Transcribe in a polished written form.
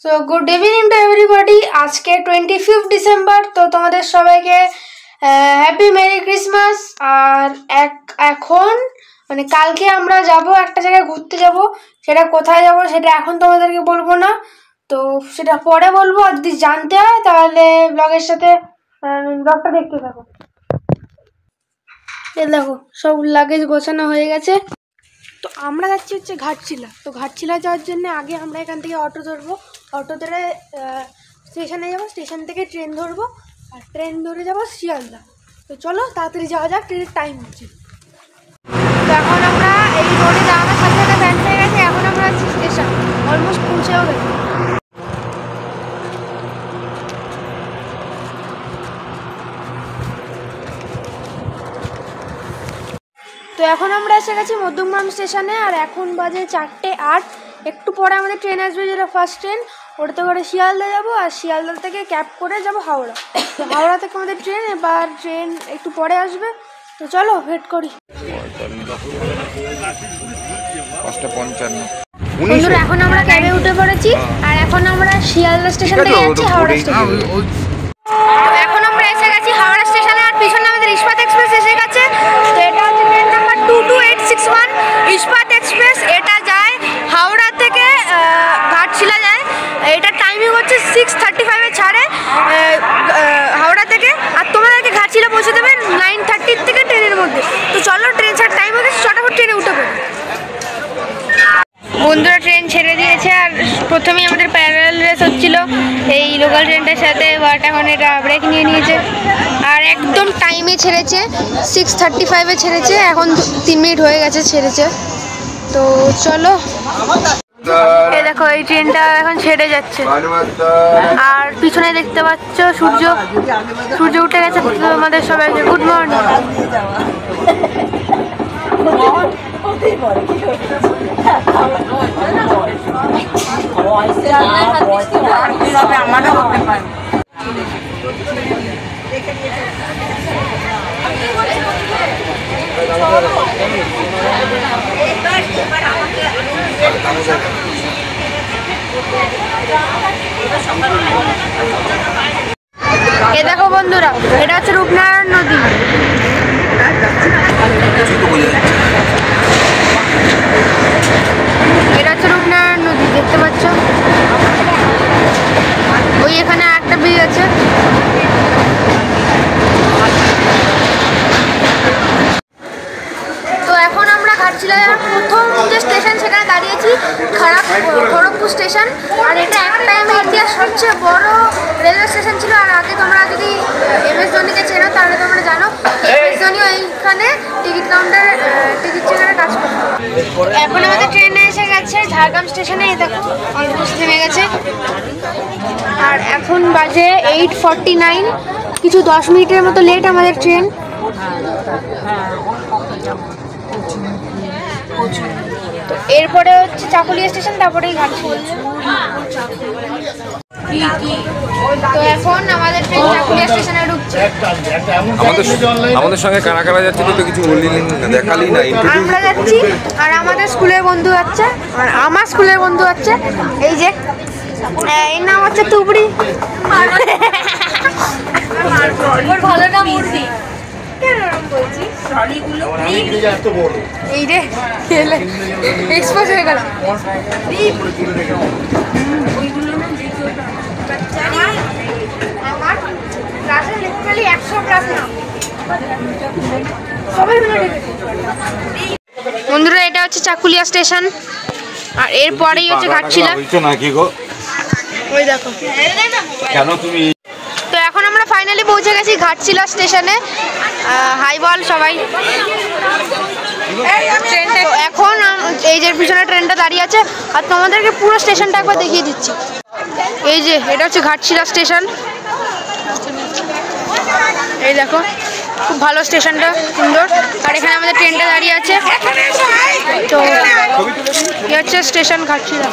So good evening to everybody. আজকে 25 December, তো তোমাদের সবাইকে হ্যাপি মেরি ক্রিসমাস। আর এখন মানে কালকে আমরা যাব একটা জায়গায় ঘুরতে যাব, সেটা কোথায় যাব সেটা এখন তোমাদেরকে বলবো না, তো সেটা পরে বলবো। আর যদি জানতে হয় তাহলে ব্লগের সাথে ব্লগটা দেখতে থাকো। এই দেখো সব লাগেজ গোছানো হয়ে গেছে। তো আমরা যাচ্ছি হচ্ছে ঘাটশিলা। তো ঘাটশিলা যাওয়ার জন্য আগে আমরা এখান থেকে অটো ধরবো, অটো ধরে স্টেশনে যাবো, স্টেশন থেকে ট্রেন ধরবো, আর ট্রেন ধরে যাবো শিয়ালদা। তো চলো তাড়াতাড়ি যাওয়া যাক, ট্রেনের টাইম হচ্ছে। তো এখন আমরা এই রোডে যাওয়ার সাথে সাথে ব্যান্ড হয়ে গেছে। এখন আমরা আছি স্টেশন, অলমোস্ট পৌঁছেও গেছি। তো এখন আমরা এসে গেছি মধ্যমগ্রাম স্টেশনে, আর এখন বাজে 4:08। একটু পরে আমাদের ট্রেন আসবে, যেটা ফার্স্ট ট্রেন, ওটাতে করে শিয়ালদা যাবো, আর শিয়ালদা থেকে ক্যাব করে যাব হাওড়া। তো হাওড়া থেকে আমাদের ট্রেন, এবার ট্রেন একটু পরে আসবে। তো চলো ওয়েট করি। বন্ধুরা এখন আমরা ক্যাবে উঠে পড়েছি, আর এখন আমরা শিয়ালদা স্টেশন থেকে যাচ্ছি হাওড়া স্টেশন। এখন আমরা এসে গেছি হাওড়া স্টেশনে, আর পিছনে আমাদের ইস্পাত এক্সপ্রেস এসে গেছে। তো এটা হচ্ছে ট্রেন নাম্বার 22861 ইস্পাত এক্সপ্রেস। এটা যায় হাওড়া থেকে ঘাটশিলা যায়। এটার টাইমিং হচ্ছে 6:35-এ ছাড়ে হাওড়া থেকে, আর তোমাদেরকে ঘাটশিলা পৌঁছে দেবে 9:30 থেকে 10-এর মধ্যে। তো চলো, ট্রেন ছাড়ার টাইম হয়ে গেছে, চটাফট ট্রেনে উঠে পড়ি। বন্ধুরা ট্রেন ছেড়ে দিয়েছে, আর প্রথমেই আমাদের প্যারালাল রেস হচ্ছিল এই লোকাল ট্রেনটার সাথে, বাট এখন এটা ব্রেক নিয়ে নিয়েছে, আর একদম টাইমে ছেড়েছে। 6:35-এ ছেড়েছে, এখন 3 মিনিট হয়ে গেছে ছেড়েছে। তো চলো, এই দেখো এই ট্রেনটা এখন ছেড়ে যাচ্ছে, আর পিছনে দেখতে পাচ্ছ সূর্য উঠে গেছে। আমাদের সবাইকে গুড মর্নিং। এ দেখো বন্ধুরা, এটা হচ্ছে রূপনারায়ণ নদী। এটা হচ্ছে রূপনারায়ণ নদী, দেখতে পাচ্ছ। ওই এখানে একটা ব্রিজ আছে। তো এখন আমরা ঘাটশিলা প্রথম যে স্টেশন সেখানে দাঁড়িয়েছি, খড়গপুর স্টেশন। আর এটা এক টাইমে ইন্ডিয়ার সবচেয়ে বড় রেলওয়ে স্টেশন ছিল। আর আগে তোমরা যদি MS ধোনিকে চেনো তাহলে তোমরা জানো MS ধোনিও এইখানে টিকিট কাউন্টারে টিকিট চেকারে কাজ করতো। এখন আমাদের ট্রেনে এসে গেছে ঝাড়গ্রাম স্টেশনে। এই দেখো অলমোস্ট থেমে গেছে, আর এখন বাজে 8:49, কিছু 10 মিনিটের মতো লেট আমাদের ট্রেন। তো এরপরে হচ্ছে চাকুলিয়া স্টেশন, তারপরেই ঘাটশিলা। তো এখন আমাদের ট্রেন চাকুলিয়া স্টেশনে ঢুকছে। আমাদের সঙ্গে কারা কারা যাচ্ছে তো কিছু বললি না, দেখালি না। আমরা যাচ্ছি, আর আমাদের স্কুলের বন্ধু যাচ্ছে, আর আমার স্কুলের বন্ধু যাচ্ছে। এই যে এর নাম হচ্ছে তুবড়ি। ভালো নাম মুরগি। এই রে এক্সপোজ হয়ে গেল। আমার ক্লাসে লিটারালি 100 ক্লাস না, সবাই মিলে ডেকেছে। বন্ধুরা এটা হচ্ছে চাকুলিয়া স্টেশন, আর এরপরেই হচ্ছে ঘাটশিলা। ওই দেখো কেন তুমি। তো এখন আমরা ফাইনালি পৌঁছে গেছি ঘাটশিলা স্টেশনে। হাই বল সবাই। এখন এই যে পিছনে ট্রেনটা দাঁড়িয়ে আছে, আর তোমাদেরকে পুরো স্টেশনটা একবার দেখিয়ে দিচ্ছি। এই যে এটা হচ্ছে ঘাটশিলা স্টেশন। এই দেখো খুব ভালো স্টেশনটা, সুন্দর। আর এখানে আমাদের ট্রেনটা দাঁড়িয়ে আছে। তো এই হচ্ছে স্টেশন ঘাটশিলা।